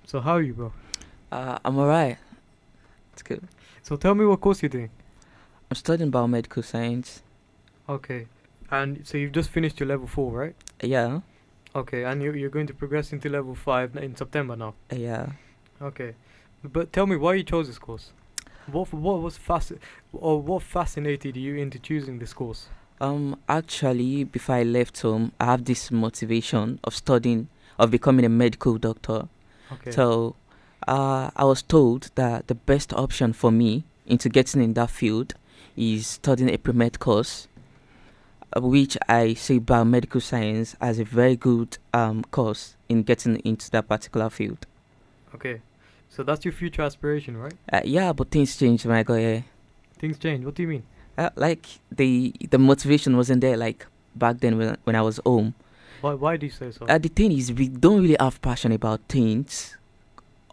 So how are you, bro? I'm alright. It's good. So tell me what course you're doing. I'm studying biomedical science. Okay. And so you've just finished your level 4, right? Yeah, Okay, and you're going to progress into level 5 in September now. yeah. Okay. But tell me why you chose this course. What fascinated you into choosing this course? Actually, before I left home, I have this motivation of studying, of becoming a medical doctor. Okay. So, I was told that the best option for me into getting in that field is studying a pre-med course, which I see biomedical science as a very good course in getting into that particular field. Okay. So that's your future aspiration, right? Yeah, but things changed when I got here. Things change. What do you mean? Like the motivation wasn't there like back then when I was home. Why do you say so? The thing is, we don't really have passion about things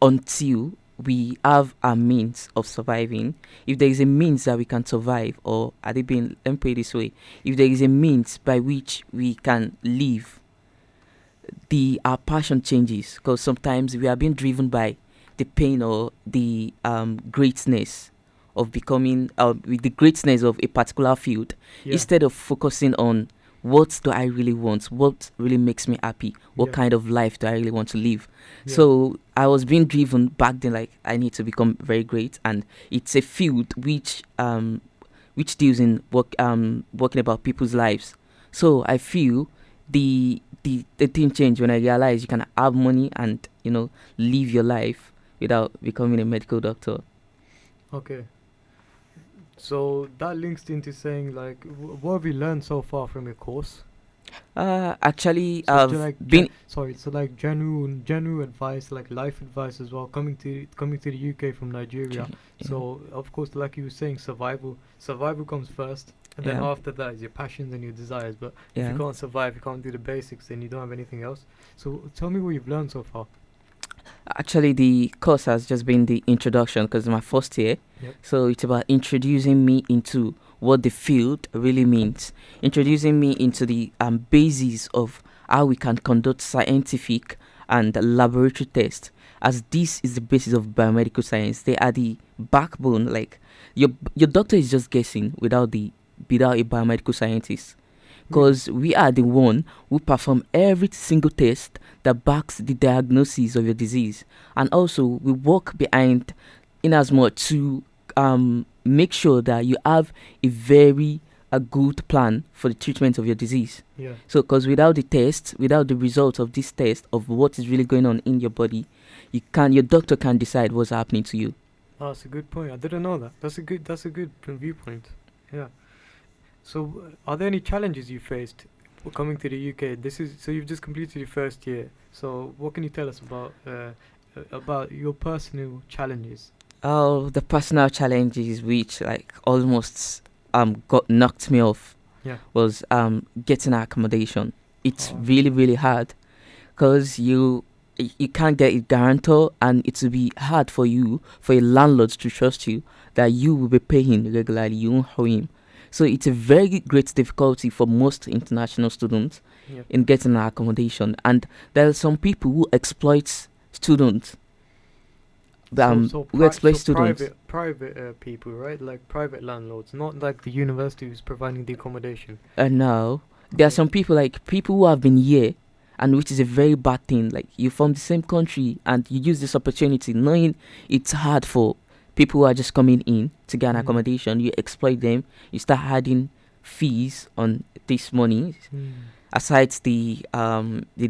until we have a means of surviving. If there is a means that we can survive, or are they being, let me put it this way, if there is a means by which we can live, the our passion changes, because sometimes we are being driven by the pain or the greatness of becoming with the greatness of a particular field, Yeah. instead of focusing on what do I really want, what really makes me happy, what Yeah. kind of life do I really want to live. Yeah. So I was being driven back then, like I need to become very great, and it's a field which deals in working about people's lives. So I feel the thing changed when I realized you can have money and live your life without becoming a medical doctor. Okay. So that links into saying like, what have you learned so far from your course? Actually, So I've been. so like genuine advice, like life advice as well. Coming to the UK from Nigeria. Yeah, So of course, like you were saying, survival comes first, and then yeah, after that is your passions and your desires. But if you yeah. can't survive, you can't do the basics, then you don't have anything else. So tell me what you've learned so far. Actually, the course has just been the introduction because it's my first year. Yep. So it's about introducing me into what the field really means, introducing me into the basis of how we can conduct scientific and laboratory tests. As this is the basis of biomedical science, they are the backbone. Like your doctor is just guessing without a biomedical scientist, Really? because we are the one who perform every single test that backs the diagnosis of your disease, and also we work behind in as much to make sure that you have a very a good plan for the treatment of your disease. Yeah. So because without the test, without the results of this test of what is really going on in your body, your doctor can't decide what's happening to you. Oh, that's a good point. I didn't know that. That's a good viewpoint. Yeah. So, are there any challenges you faced for coming to the UK? This is so you've just completed your first year. So, what can you tell us about your personal challenges? Oh, the personal challenges which like almost got knocked me off Yeah. was getting accommodation. It's Oh, really hard because you can't get a guarantor, and it will be hard for a landlord to trust you that you will be paying regularly. You won't owe him. So it's a very great difficulty for most international students yeah. in getting an accommodation, and there are some people who exploit students. So, so Who pri- exploit so students. private people, right? Like private landlords, not like the university who's providing the accommodation. And now there are Okay. some people, like people who have been here, and which is a very bad thing. Like you from the same country and you use this opportunity, knowing it's hard for people who are just coming in to get an Mm. accommodation. You exploit them. You start adding fees on this money, Mm. aside the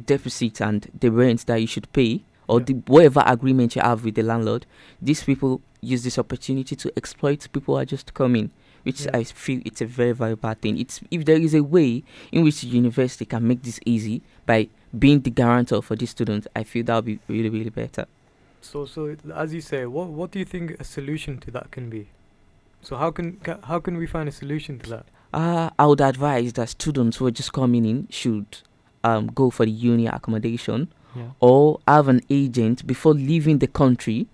deficit and the rent that you should pay, or Yeah. the whatever agreement you have with the landlord. These people use this opportunity to exploit people who are just coming, which Yeah. I feel it's a very bad thing. It's if there is a way in which the university can make this easy by being the guarantor for these students, I feel that would be really better. So as you say, what do you think a solution to that can be? So how can we find a solution to that? I would advise that students who are just coming in should go for the uni accommodation, Yeah. or have an agent before leaving the country,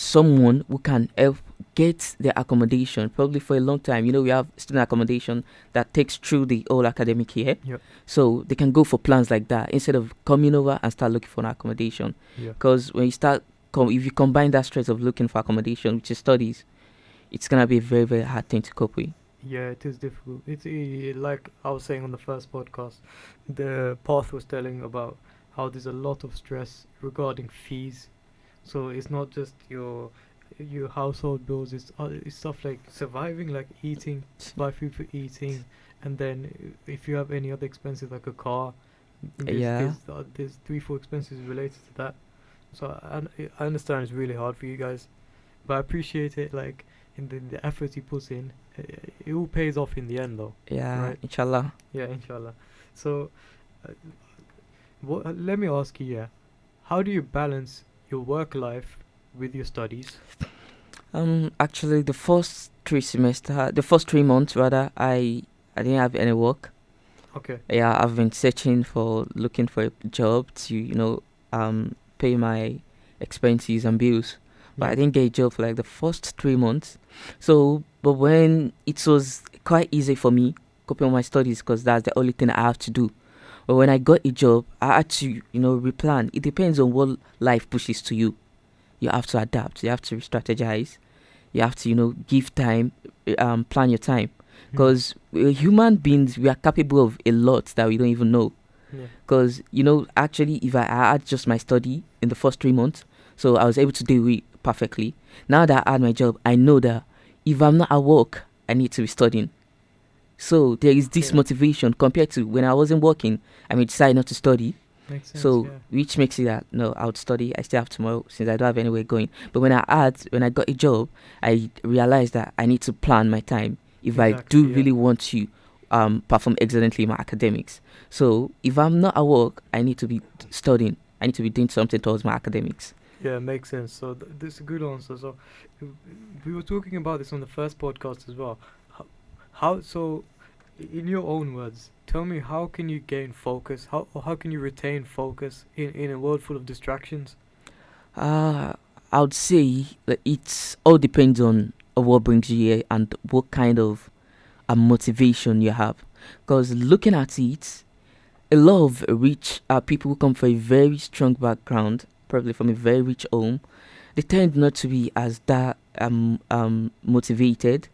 someone who can help get their accommodation probably for a long time. We have student accommodation that takes through the whole academic year, Yep. so they can go for plans like that instead of coming over and start looking for an accommodation. Yeah. Because when you start, if you combine that stress of looking for accommodation with your studies, it's gonna be a very very hard thing to cope with. Yeah, it is difficult. It's like I was saying on the first podcast, the path was telling about how there's a lot of stress regarding fees. So it's not just your household bills. It's stuff like surviving, like eating, buy food for eating, and then if you have any other expenses like a car, Yeah, there's 3-4 expenses related to that. So I understand it's really hard for you guys, but I appreciate it. Like in the effort he puts in, it all pays off in the end, though. yeah, Right. inshallah. Yeah, inshallah. So, uh, let me ask you, yeah, how do you balance your work life with your studies? Actually, the first 3 months rather, I didn't have any work. Okay. Yeah, I've been looking for a job to pay my expenses and bills, but I Yeah. didn't get a job for like the first 3 months. So, but when it was quite easy for me coping with my studies because that's the only thing I have to do. But when I got a job, I had to replan. It depends on what life pushes to you. You have to adapt. You have to strategize. You have to give time, plan your time, Hmm. because human beings, we are capable of a lot that we don't even know. Yeah. Because actually, if I had just my study in the first 3 months, so I was able to do it perfectly. Now that I had my job, I know that if I'm not at work, I need to be studying. So there is this Yeah. motivation compared to when I wasn't working. I may decide not to study. Makes sense. So Yeah. which makes it that no, I would study. I still have tomorrow since I don't have anywhere going. But when I got a job, I realized that I need to plan my time if I do Exactly. Yeah. really want to perform excellently in my academics. So if I'm not at work, I need to be studying. I need to be doing something towards my academics. Yeah, makes sense. So this is a good answer. So uh, we were talking about this on the first podcast as well. How so? In your own words, tell me, how can you gain focus? How can you retain focus in a world full of distractions? Uh, I would say that it all depends on what brings you here and what kind of motivation you have. Because looking at it, a lot of rich people who come from a very strong background, probably from a very rich home, they tend not to be as that motivated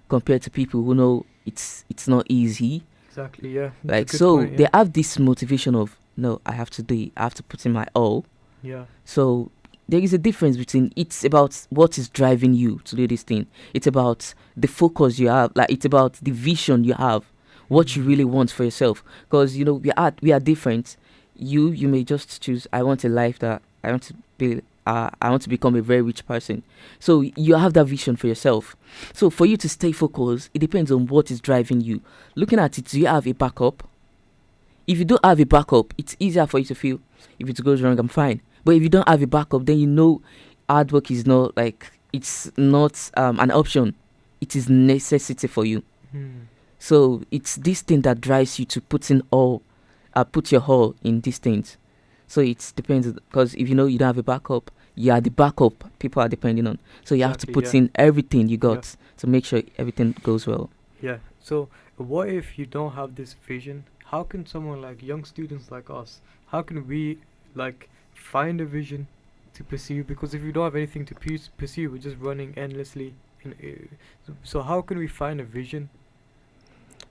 compared to people who know it's not easy. Exactly. Yeah, that's a Like, good so point. they Yeah. have this motivation of no, I have to do it, I have to put in my all. Yeah. So there is a difference between, it's about what is driving you to do this thing. It's about the focus you have, like it's about the vision you have, what you Mhm. really want for yourself. Because we are different. You may just choose, I want a life that I want to be. I want to become a very rich person. So you have that vision for yourself. So for you to stay focused, it depends on what is driving you. Looking at it, do you have a backup? If you don't have a backup, it's easier for you to feel, if it goes wrong, I'm fine. But if you don't have a backup, then hard work is not like, it's not an option. It is necessity for you. Hmm. So it's this thing that drives you to put your all in these things. So it depends, because if you don't have a backup, you are the backup people are depending on. So you have to Exactly. put Yeah. in everything you Yeah. got to make sure everything goes well. Yeah. So what if you don't have this vision? How can someone like young students like us? How can we like find a vision to pursue? Because if we don't have anything to pursue, we're just running endlessly. So how can we find a vision?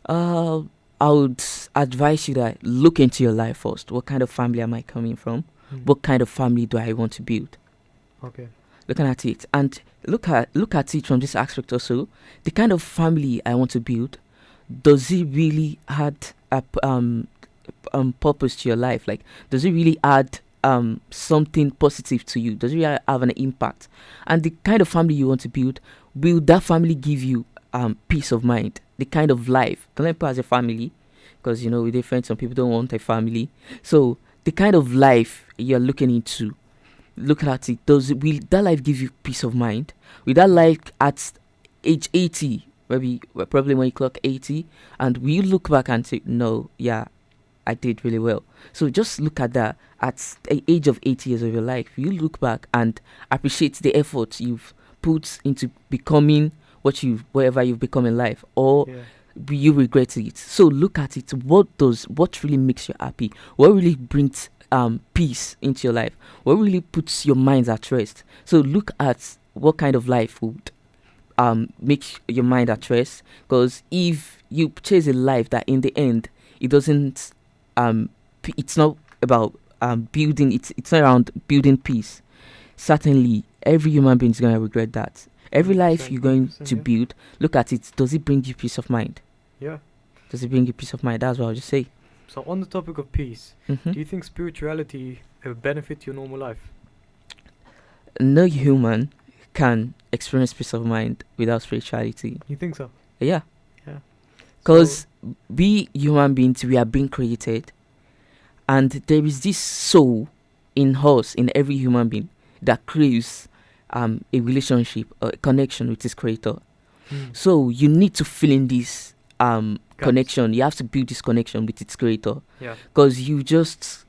Uh, I would advise you that look into your life first. What kind of family am I coming from? Hmm. What kind of family do I want to build? Okay. Looking at it, and look at it from this aspect also. The kind of family I want to build, does it really add purpose to your life? Like, does it really add something positive to you? Does it really have an impact? And the kind of family you want to build, will that family give you peace of mind? The kind of life, don't let people as a family, because we're different. Some people don't want a family. So the kind of life you're looking into, look at it. Will that life give you peace of mind? Will that life at age 80, maybe probably when you clock 80, and will you look back and say, no, yeah, I did really well. So just look at that. At the age of 80 years of your life, you look back and appreciate the effort you've put into becoming whatever you've become in life, or Yeah. you regret it. So look at it. What really makes you happy? What really brings peace into your life? What really puts your mind at rest? So look at what kind of life would make your mind at rest. Because if you chase a life that in the end it doesn't it's not about building, it's not around building peace, certainly every human being is going to regret that. Every life 100%, you're going 100%, to yeah. build, look at it. Does it bring you peace of mind? Yeah. Does it bring you peace of mind? That's what I'll just say. So on the topic of peace, Hmm. do you think spirituality benefit your normal life? No human can experience peace of mind without spirituality. You think so? Yeah, Yeah. because we human beings, we are being created, and there is this soul in us, in every human being, that craves a relationship or a connection with his creator. So you need to fill in this Gaps. connection. You have to build this connection with its creator, Yeah. because you just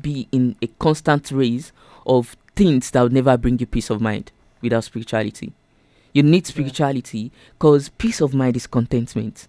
be in a constant race of things that would never bring you peace of mind without spirituality. You need Yeah. spirituality, because peace of mind is contentment.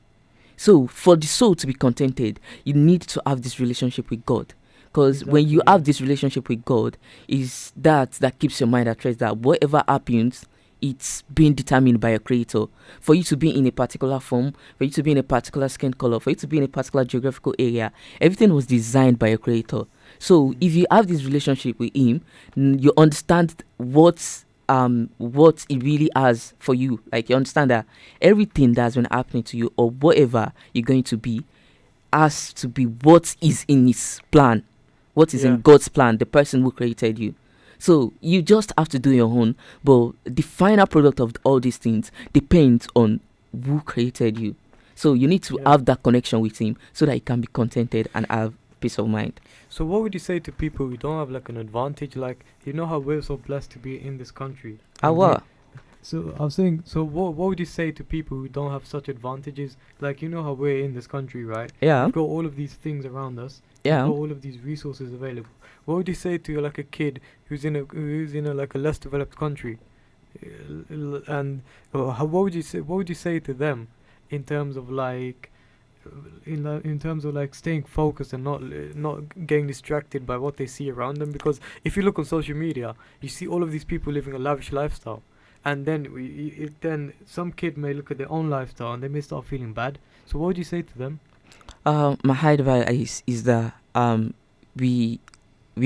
So for the soul to be contented, you need to have this relationship with God. Because when you Exactly, have yeah. this relationship with God, is that keeps your mind at rest, that whatever happens, it's being determined by your creator. For you to be in a particular form, for you to be in a particular skin color, for you to be in a particular geographical area, everything was designed by your creator. So if you have this relationship with him, you understand what it really has for you. Like, you understand that everything that's been happening to you, or whatever you're going to be, has to be what is in his plan, what is Yeah. in God's plan, the person who created you. So you just have to do your own, but the final product of all these things depends on who created you. So you need to Yeah. have that connection with him, so that you can be contented and have peace of mind. So what would you say to people who don't have like an advantage? Like, you know how we're so blessed to be in this country. and we- Our So I was saying, so what would you say to people who don't have such advantages? Like, you know how we're in this country, right? yeah, We've got all of these things around us. yeah, We've got all of these resources available. What would you say to like a kid who's in a like a less developed country? And what would you say? What would you say to them in terms of like in terms of like staying focused and not getting distracted by what they see around them? Because if you look on social media, you see all of these people living a lavish lifestyle, and then then some kid may look at their own lifestyle and they may start feeling bad. So what would you say to them? my high advice is that we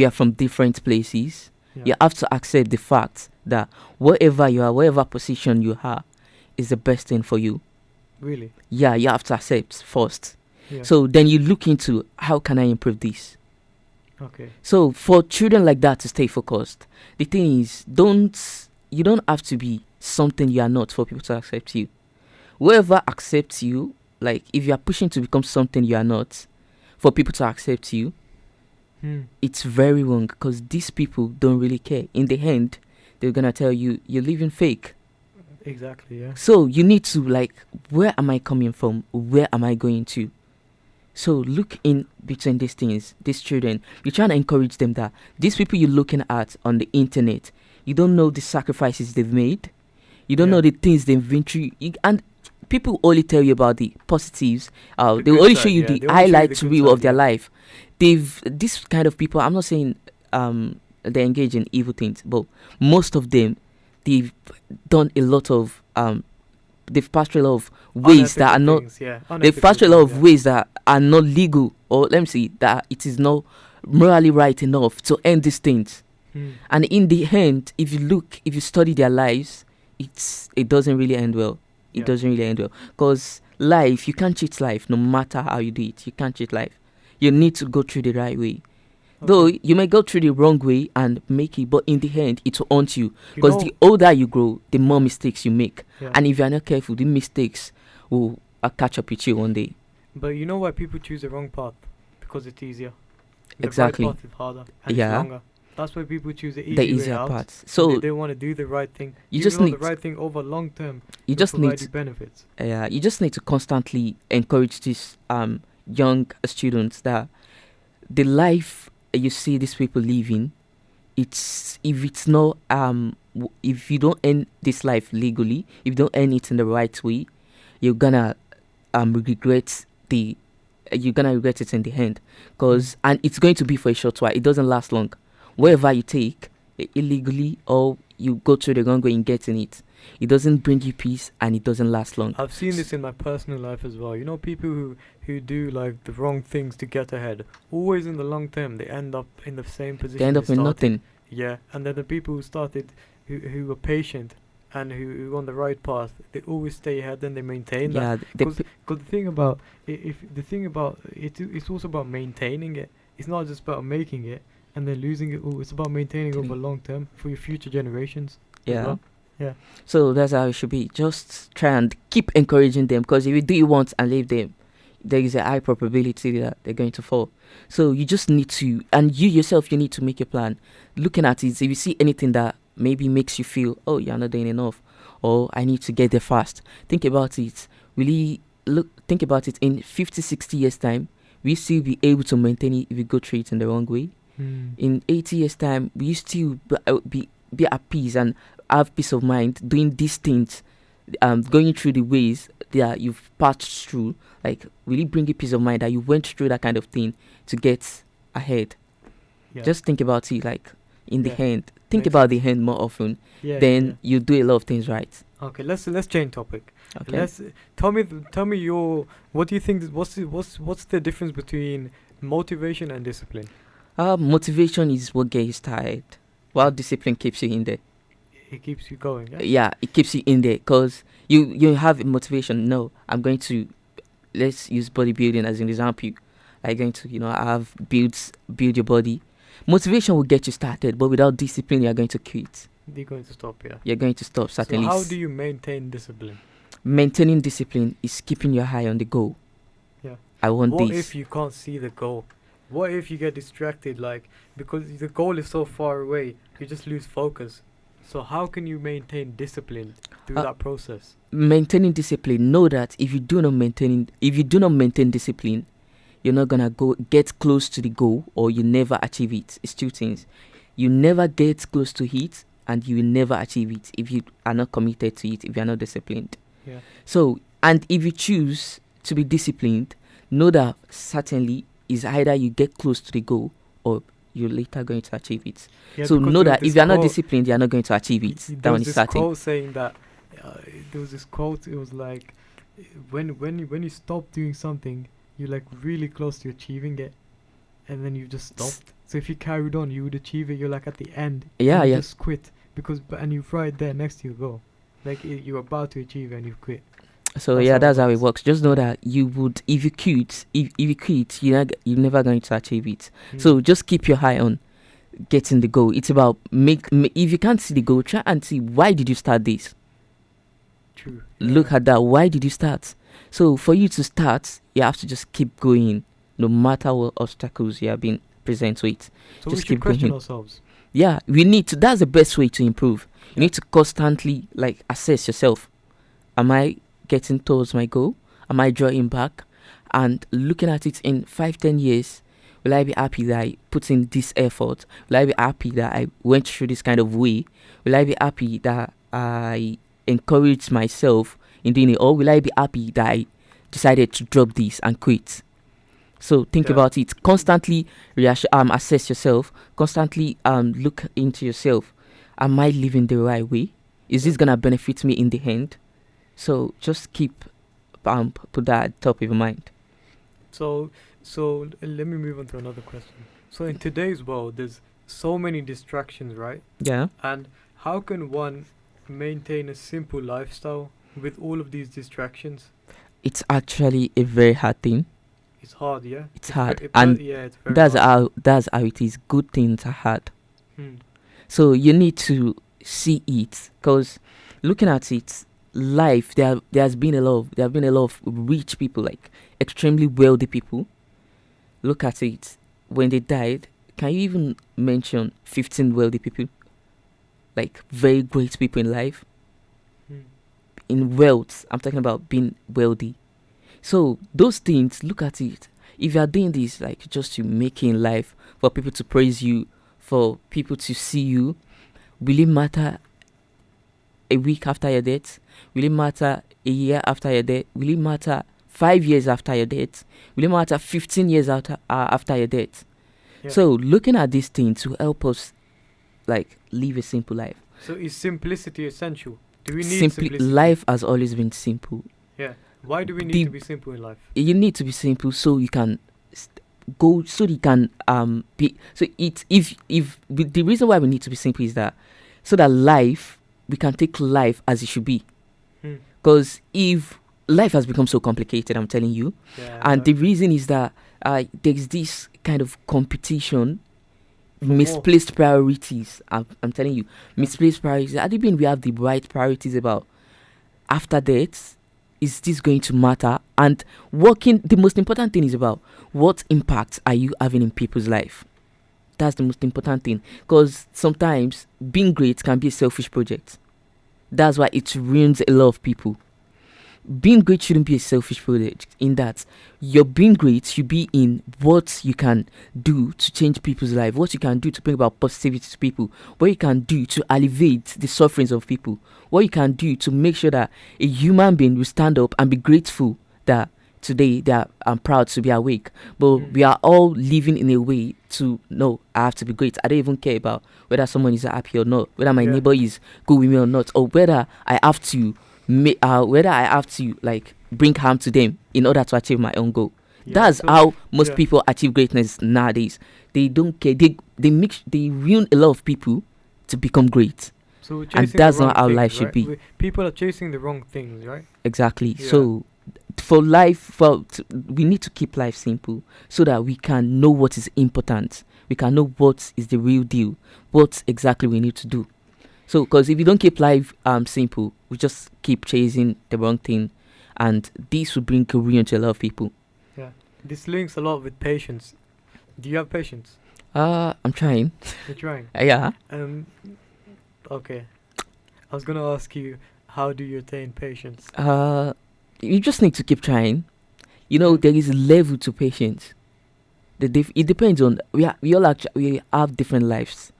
are from different places. You have to accept the fact that wherever you are, whatever position you are, is the best thing for you. Really? Yeah, you have to accept first. Yeah. So then you look into, how can I improve this? Okay. So for children like that to stay focused, the thing is, you don't have to be something you are not for people to accept you. Whoever accepts you, like if you are pushing to become something you are not, for people to accept you, it's very wrong, because these people don't really care. In the end, they're gonna tell you you're living fake. Exactly. Yeah. So you need to, like, where am I coming from? Where am I going to? So look in between these things, these children. You're trying to encourage them that these people you're looking at on the internet, you don't know the sacrifices they've made. You don't Yeah. know the things they've been through. And people only tell you about the positives. The They good only show side, you yeah. the They only show you highlight the good reel side, of their yeah. life. This kind of people, I'm not saying they engage in evil things, but most of them, they've done a lot of they've passed through a lot of ways that are Unethical not things, yeah. they've Unethical passed through a lot things, of yeah. ways that are not legal, or let me see, that it is not morally right enough to end these things. And in the end, if you study their lives, it doesn't really end well. It Yeah. doesn't really end well, because life, you can't cheat life. No matter how you do it, you can't cheat life. You need to go through the right way. Though Okay. you may go through the wrong way and make it, but in the end, it will haunt you. You Because know- the older you grow, the more mistakes you make. Yeah. And if you're not careful, the mistakes will catch up with you one day. But you know why people choose the wrong path? Because it's easier. The Exactly. right path is harder and Yeah. it's longer. That's why people choose the easy The way easier out. parts. And So they want to do the right thing. you Even just though need the right thing over long term. you will just provide need you benefits. you just need to constantly encourage young students that the life you see these people living, it's if it's not if you don't earn this life legally, if you don't earn it in the right way, you're gonna regret the you're gonna regret it in the end, cause and it's going to be for a short while. It doesn't last long. Wherever you take illegally or you go through the wrong way in getting it, it doesn't bring you peace and it doesn't last long. I've seen this in my personal life as well. You know, people who do like the wrong things to get ahead, always in the long term, they end up in the same position They end up with started. nothing. Yeah, and then the people who started, who were patient and who on the right path, they always stay ahead and they maintain that. Yeah, Because the thing about it's also about maintaining it. It's not just about making it and then losing it. It's about maintaining over long term for your future generations. as yeah. well. Yeah. So that's how it should be. Just try and keep encouraging them, because if you do it once and leave them, there is a high probability that they're going to fall. So you just need to, and you yourself, you need to make a plan. Looking at it, if you see anything that maybe makes you feel, oh, you're not doing enough, or I need to get there fast, think about it. Really think about it in 50, 60 years' time. We still be able to maintain it if we go through it in the wrong way. In 80 years' time, we still be at peace and have peace of mind doing these things, going through the ways that you've passed through. Like, really bring you peace of mind that you went through that kind of thing to get ahead. Yeah. Just think about it like in the Yeah. end. Think Makes about the end more often. Yeah. Then you do a lot of things right. Okay, let's change topic. Okay. Tell me your, what do you think? What's the difference between motivation and discipline? Motivation is what gets you started, while discipline keeps you in there. It keeps you going. Yeah. Yeah, it keeps you in there, because you have a motivation. No, I'm going to, let's use bodybuilding as an example. I'm going to, have build your body. Motivation will get you started, but without discipline, you're going to quit. You're going to stop. Yeah. You're going to stop, certainly. So how do you maintain discipline? Maintaining discipline is keeping your eye on the goal. Yeah. I want What this. if you can't see the goal? What if you get distracted, like, because the goal is so far away, you just lose focus. So how can you maintain discipline through that process? Maintaining discipline. Know that if you do not maintain discipline, you're not gonna get close to the goal, or you never achieve it. It's two things. You never get close to it, and you will never achieve it if you are not committed to it, if you are not disciplined. Yeah. So, and if you choose to be disciplined, know that certainly is either you get close to the goal or you're later going to achieve it. Yeah, so because know there that was if you are not quote- disciplined, you are not going to achieve it. There That one was is this certain. quote saying that there was this quote. It was like, when you stop doing something, you're like really close to achieving it, and then you just stopped. So if you carried on, you would achieve it. You're like at the end. Yeah, and you yeah. just quit and you're right there next to your goal, like you're about to achieve it and you quit. So That's yeah, how it that's how it works. works. Just know that you would, if you quit, you're never going to achieve it. So just keep your eye on getting the goal. It's about if you can't see the goal, try and see, why did you start this? True. Look at that. Why did you start? So for you to start, you have to just keep going, no matter what obstacles you have been present with. So just we should keep question going. ourselves. Yeah, we need to. That's the best way to improve. You Yeah. need to constantly assess yourself. Am I getting towards my goal? Am I drawing back? And looking at it in 5-10 years, will I be happy that I put in this effort? Will I be happy that I went through this kind of way? Will I be happy that I encouraged myself in doing it? Or will I be happy that I decided to drop this and quit? So think Yeah. about it. Constantly assess yourself. Constantly look into yourself. Am I living the right way? Is this gonna benefit me in the end? So just keep put that at the top of your mind. So let me move on to another question. So in today's world, there's so many distractions, right? Yeah. And how can one maintain a simple lifestyle with all of these distractions? It's actually a very hard thing. It's hard, yeah. It's hard, It's and very that's hard. how it is. Good things are hard. Hmm. So you need to see it, because looking at it, life there have been a lot of rich people, like extremely wealthy people. Look at it. When they died, can you even mention 15 wealthy people? Like very great people in life. Hmm. In wealth, I'm talking about being wealthy. So those things, look at it. if you are doing this like just to make it in life, for people to praise you, for people to see you, will it matter a week after your death? Will it matter a year after your death? Will it matter 5 years after your death? Will it matter 15 years after your death? Yeah. So looking at these things to help us like live a simple life. So is simplicity essential? Do we need Simply, simplicity? life has always been simple. Yeah. Why do we need The- to be simple in life? You need to be simple so you can go, so you can be, so it's if the reason why we need to be simple is that so that life, we can take life as it should be. Hmm. Because if life has become so complicated, I'm telling you, Yeah. and the reason is that there's this kind of competition, For more. misplaced priorities. I'm telling you, misplaced priorities. I think we have the right priorities about after death. Is this going to matter? And the most important thing is about what impact are you having in people's life? That's the most important thing. Because sometimes being great can be a selfish project. That's why it ruins a lot of people. Being great shouldn't be a selfish project, in that your being great should be in what you can do to change people's life, what you can do to bring about positivity to people, what you can do to alleviate the sufferings of people, what you can do to make sure that a human being will stand up and be grateful that today I'm proud to be awake. But we are all living in a way to, no, I have to be great. I don't even care about whether someone is happy or not, whether my neighbor is good with me or not, or whether I have to like bring harm to them in order to achieve my own goal. Yeah, That's so- how most people achieve greatness nowadays. They don't care. They ruin a lot of people to become great. So we're And chasing that's the not wrong how things, life should right? be. People are chasing the wrong things, right? Exactly. Yeah. So for life, we need to keep life simple so that we can know what is important. We can know what is the real deal, what exactly we need to do. So, because if you don't keep life simple, we just keep chasing the wrong thing, and this will bring ruin to a lot of people. Yeah. This links a lot with patience. Do you have patience? I'm trying. You're trying. Yeah. Okay. I was gonna ask you, how do you attain patience? You just need to keep trying. You know, there is a level to patience. It depends on we all we have different lives.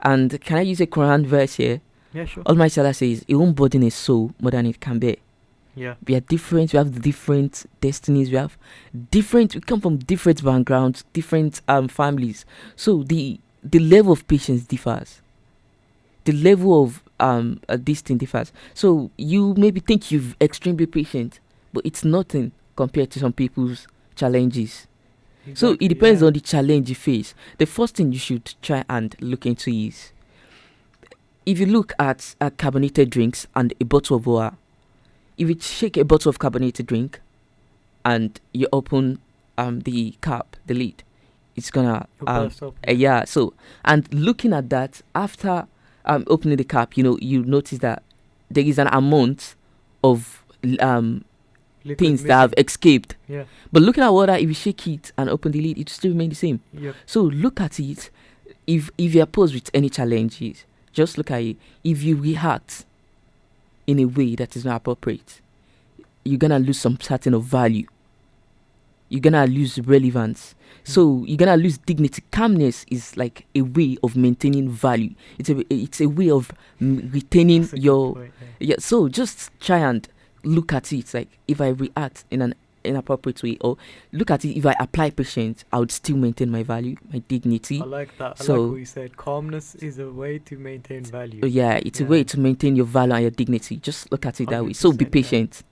And can I use a Quran verse here? Yeah, sure. Almighty Allah says, "It won't burden a soul more than it can bear." Yeah. We are different. We have different destinies. We come from different backgrounds, different families. So the level of patience differs. The level of this thing differs. So you maybe think you've extremely patient, but it's nothing compared to some people's challenges. So it depends on the challenge you face. The first thing you should try and look into is, if you look at carbonated drinks and a bottle of water, if you shake a bottle of carbonated drink and you open the cap, the lid, it's gonna burst open. yeah. So, and looking at that, after opening the cap, you notice that there is an amount of Liquid things that have missing. escaped. Yeah. But looking at water, if you shake it and open the lid, it will still remain the same. Yep. So look at it. If you are posed with any challenges, just look at it. If you react in a way that is not appropriate, you're gonna lose some certain of value. You're gonna lose relevance. So you're gonna lose dignity. Calmness is like a way of maintaining value. It's a way of retaining That's a good your point, yeah. So just try and look at it like, if I react in an inappropriate way, or look at it, if I apply patience, I would still maintain my value, my dignity. I like that. I So- like what you said. Calmness is a way to maintain value. Yeah, it's a Yeah. way to maintain your value and your dignity. Just look at it that way. So be 100%, yeah. patient.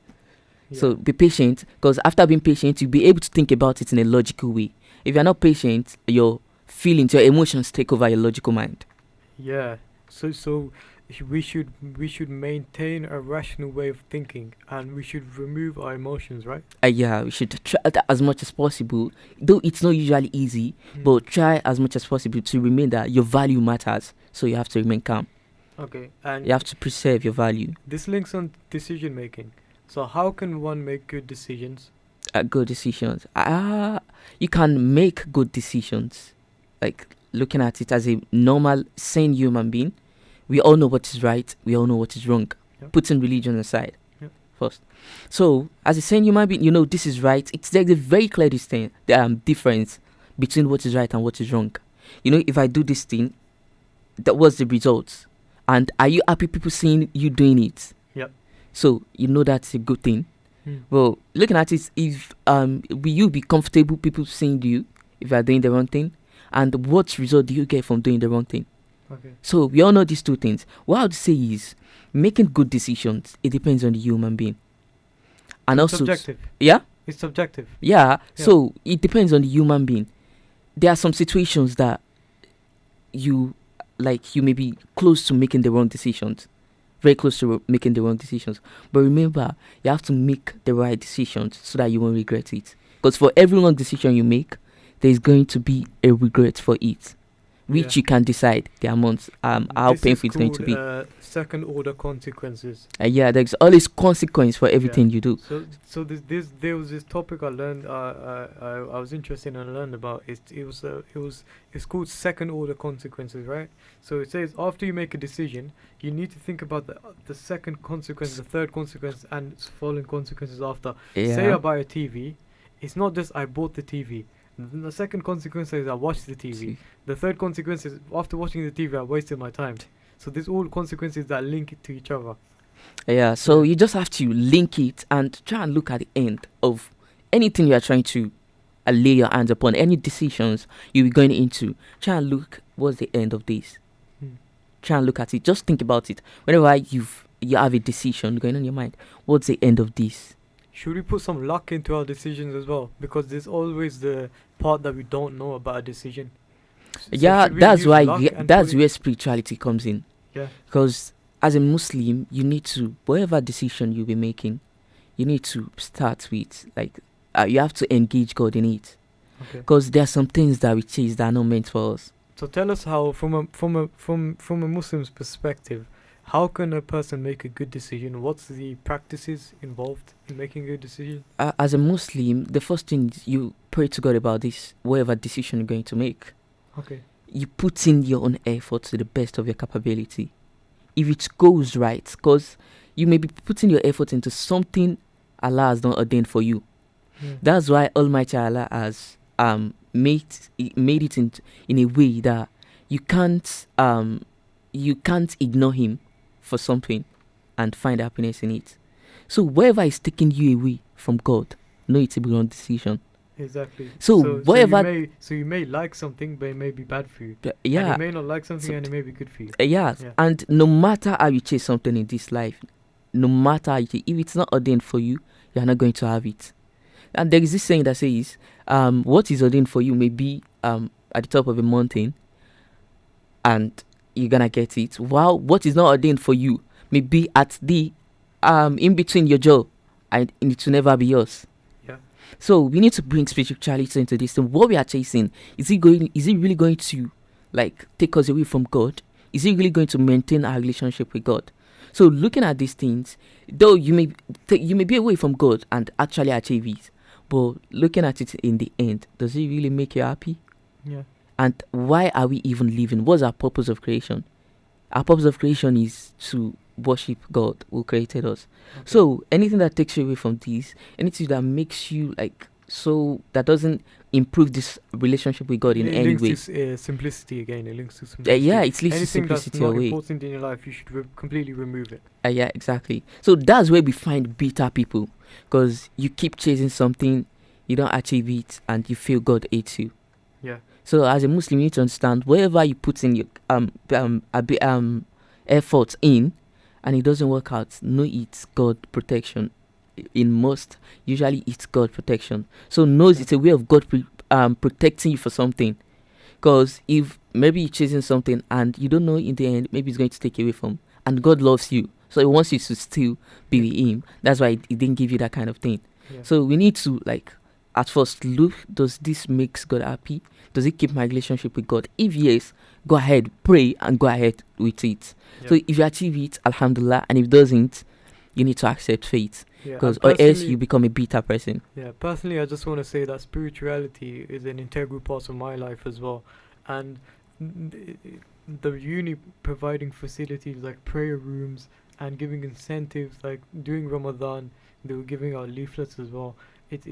So Yeah. be patient, because after being patient, you'll be able to think about it in a logical way. If you're not patient, your feelings, your emotions take over your logical mind. Yeah. So we should maintain a rational way of thinking, and we should remove our emotions, right? Yeah, we should try that as much as possible. Though it's not usually easy, but try as much as possible to remain that your value matters. So you have to remain calm. Okay. And You have to preserve your value. this links on decision making. So how can one make good decisions? Good decisions. You can make good decisions. Like looking at it as a normal, sane human being, we all know what is right. We all know what is wrong. Yep. Putting religion aside. Yep. first. So, as a sane human being, you know this is right. There's a very clear difference between what is right and what is wrong. You know, if I do this thing, that was the result. And are you happy people seeing you doing it? Yep. So you know that's a good thing. Well, looking at it, if will you be comfortable people seeing you if you are doing the wrong thing? And what result do you get from doing the wrong thing? Okay. So we all know these two things. What I would say is making good decisions, it depends on the human being. And It's also subjective. yeah? It's subjective. Yeah. So it depends on the human being. There are some situations that you may be close to making the wrong decisions. Very close to making the wrong decisions. But remember, you have to make the right decisions so that you won't regret it. Because for every wrong decision you make, there's going to be a regret for it, which you can decide the amount, how painful it's going to be. Second order consequences. Yeah, there's always consequence for everything you do. So there was this topic I learned. I was interested in and learned about. It's called second order consequences, right? So it says after you make a decision, you need to think about the second consequence, the third consequence, and following consequences after. Yeah. Say I buy a TV, it's not just I bought the TV. The second consequence is I watched the TV. The third consequence is after watching the TV, I wasted my time. So there's all consequences that link it to each other. Yeah, so you just have to link it and try and look at the end of anything you are trying to lay your hands upon, any decisions you'll be going into. Try and look, what's the end of this? Try and look at it. Just think about it. Whenever you have a decision going on in your mind, what's the end of this? Should we put some luck into our decisions as well? Because there's always the part that we don't know about a decision. Yeah, that's why that's where spirituality comes in. Yeah. Because as a Muslim, you need to, whatever decision you'll be making, you need to start with, you have to engage God in it. Because there are some things that we chase that are not meant for us. So tell us how, from a Muslim's perspective, how can a person make a good decision? What's the practices involved in making a good decision? As a Muslim, the first thing is you pray to God about this, whatever decision you're going to make. Okay. You put in your own effort to the best of your capability. If it goes right, because you may be putting your effort into something Allah has not ordained for you. That's why Almighty Allah has made it in a way that you can't ignore Him for something and find happiness in it. So wherever is taking you away from God, know it's a wrong decision. Exactly. So whatever. So you may like something, but it may be bad for you. Yeah. And you may not like something, and it may be good for you. Yeah. And no matter how you chase something in this life, no matter how you chase, if it's not ordained for you, you are not going to have it. And there is this saying that says, what is ordained for you may be at the top of a mountain, and you're gonna get it. While what is not ordained for you may be at the in between your jaw, and it will never be yours. So we need to bring spirituality into this. And what we are chasing, is it really going to take us away from God? Is it really going to maintain our relationship with God? So looking at these things, though you may be away from God and actually achieve it, but looking at it in the end, does it really make you happy? Yeah. And why are we even living? What's our purpose of creation? Our purpose of creation is to worship God who created us. So anything that takes you away from this, anything that makes you that doesn't improve this relationship with God in any way. It links to simplicity again. It links to simplicity. It leads to simplicity away. Anything that's not important in your life, you should completely remove it. Yeah, exactly. So that's where we find bitter people, because you keep chasing something, you don't achieve it, and you feel God hates you. Yeah. So as a Muslim, you need to understand wherever you put in your effort in, and it doesn't work out, know it's God protection. Usually it's God protection. So knows it's a way of God protecting you for something. Because if maybe you're chasing something and you don't know in the end, maybe it's going to take you away from, and God loves you, so He wants you to still be with Him. That's why He didn't give you that kind of thing. So we need to at first look, does this makes God happy? Does it keep my relationship with God? If yes, go ahead, pray and go ahead with it. So if you achieve it, alhamdulillah, and if it doesn't, you need to accept fate. Because or else you become a bitter person. Yeah, personally, I just want to say that spirituality is an integral part of my life as well. And the uni providing facilities like prayer rooms, and giving incentives like during Ramadan. They were giving out leaflets as well. It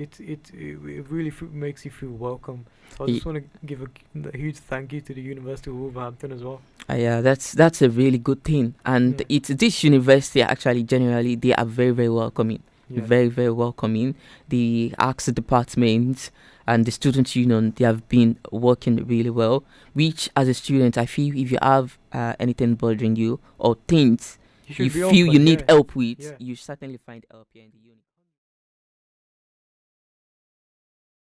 really makes you feel welcome. So I Y- just want to give a huge thank you to the University of Wolverhampton as well. Yeah, that's a really good thing, and Yeah, it's this university actually generally they are very very welcoming, yeah, very very welcoming. The arts department and the student union they have been working really well. Which as a student, I feel if you have anything bothering you or things you you should be feel you open. need Yeah, help with, yeah. you certainly find help here in the uni.